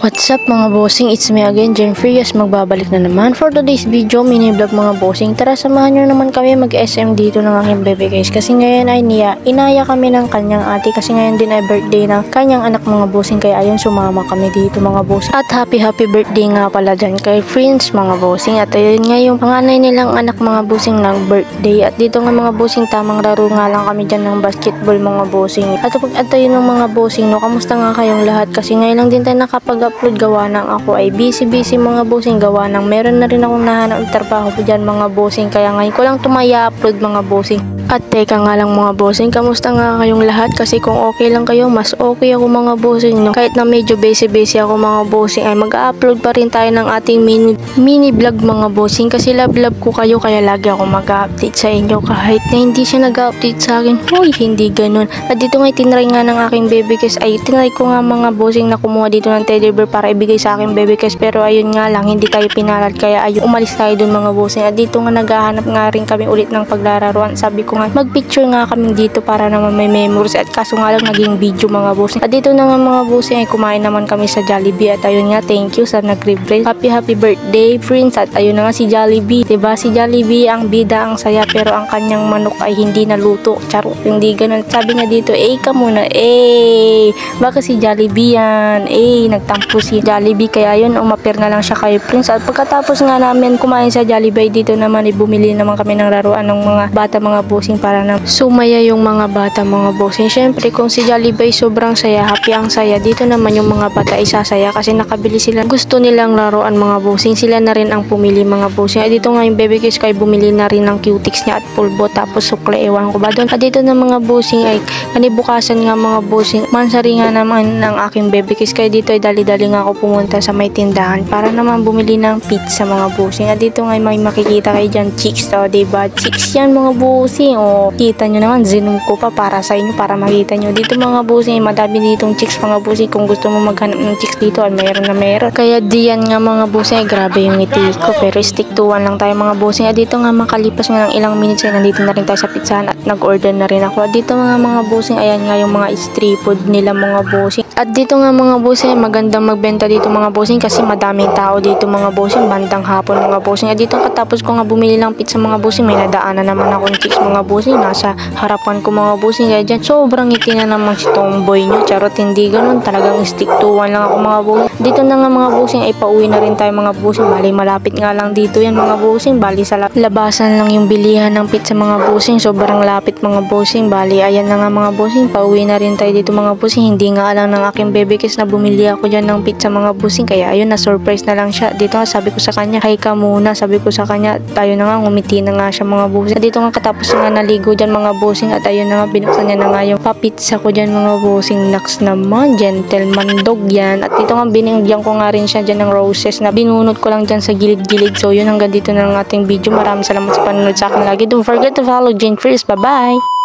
What's up mga bossing, it's me again, Jen Frias, magbabalik na naman for today's video, mini vlog mga bossing. Tara samahan nyo naman kami mag-SM dito ng aking baby guys, kasi ngayon ay inaya kami ng kanyang ate, kasi ngayon din ay birthday ng kanyang anak mga bossing, kaya ayun sumama kami dito mga bossing. At happy birthday nga pala dyan kay Prince mga bossing, at ayun nga yung panganay nilang anak mga bossing ng birthday. At dito nga mga bossing, tamang laro nga lang kami dyan ng basketball mga bossing. At ayun ng mga bossing, no, kamusta nga kayong lahat, kasi ngayon lang din tayo nakapag-upload, gawa ng ako ay busy mga bossing, gawa ng meron na rin akong nahanap ng trabaho po dyan mga bossing, kaya ngayon ko lang tumaya upload mga bossing. At teka nga lang mga bossing, kamusta nga kayong lahat, kasi kung okay lang kayo, mas okay ako mga bossing, no? Kahit na medyo busy ako mga bossing, ay mag-upload pa rin tayo ng ating mini vlog mga bossing, kasi love ko kayo, kaya lagi ako mag-update sa inyo kahit na hindi siya nag-update sa akin. Hoy, hindi ganun. At dito nga tinry nga ng aking baby guys, ay tinry ko nga mga bossing na kumuha dito ng teddy bear para ibigay sa aking baby guys, pero ayun nga lang, hindi tayo pinalad, kaya ayun, umalis tayo dun mga bossing. At dito nga naghahanap nga rin kami ulit ng paglararuan, sabi ko nga mag-picture nga kami dito para naman may memories, at kaso nga lang naging video mga bossing. At dito na nga mga bossing ay kumain naman kami sa Jollibee, at ayun nga, thank you sa nag-replay, happy birthday Prince. At ayun na nga si Jollibee, diba si Jollibee ang bida, ang saya, pero ang kanyang manok ay hindi naluto, charot, hindi ganun. Sabi nga dito, ka muna, baka si Jollibee yan, nagtampo si Jollibee, kaya yun, umapir na lang siya kay Prince. At pagkatapos nga namin kumain sa Jollibee, dito naman bumili naman kami ng laruan ng mga bata mga bossing, para na sumaya yung mga bata mga bossing. Syempre kung si Jollibee sobrang saya, happy ang saya, dito naman yung mga bata isasaya, kasi nakabili sila gusto nilang laruan mga bossing, sila na rin ang pumili mga bossing. At dito nga yung baby kiss kay bumili na rin ng cutics niya at pulbo, tapos sukle, ewan ko ba doon. At dito na mga bossing ay kanibukasan nga mga bossing, mansari nga naman ng aking baby kiss, kaya dito ay dali-dali nga ako pumunta sa may tindahan para naman bumili ng pizza mga bossing. At dito nga may makikita kayo dyan, chicks, diba? Chicks yan mga bossing, kita nyo naman, zoom ko pa para sa inyo para makita nyo. Dito mga bossing, madami ditong chicks mga bossing, kung gusto mo maghanap ng chicks dito ay meron na meron. Kaya diyan nga mga bossing, grabe yung ngiti ko, pero stick to one lang tayo mga bossing. At dito nga makalipas nga ng ilang minutes ay nandito na rin tayo sa pizzahan at nag-order na rin ako. At dito mga bossing, ayan nga yung mga street food nila mga bossing. At dito nga mga bossing, magandang magbenta dito mga bossing, kasi madaming tao dito mga bossing, bandang hapon mga bossing. At dito katapos ko nga bumili ng pizza mga bossing, may nadaanan naman akong chicks mga bossing, nasa harapan ko mga bossing, kaya dyan sobrang ngiti na naman si tomboy nyo, charot, hindi ganun, talagang stick to one lang ako mga bossing. Dito na nga mga bossing ay pauwi na rin tayo mga bossing, bali malapit nga lang dito yan mga bossing, bali sa labasan lang yung bilihan ng pizza mga bossing, sobrang lapit mga bossing. Bali ayan na nga mga bossing, pauwi na rin tayo dito mga bossing. Hindi nga alam ng aking baby kiss na bumili ako dyan ng pizza mga bossing, kaya ayun, na surprise na lang siya. Dito nga sabi ko sa kanya, hi ka muna, sabi ko sa kanya, tayo na nga, ngumiti na nga siya mga bossing. Dito nga katapos nga naligo dyan mga bossing, at ayun na nga, binuksan niya na nga yung papizza ko dyan mga bossing. Naks naman, gentleman dog yan. At dito nga binigyan ko nga rin siya dyan ng roses na binunot ko lang dyan sa gilid-gilid. So yun, hanggang dito na lang ating video. Maraming salamat sa panonood sa akin lagi. Don't forget to follow Jen Frias. Bye bye.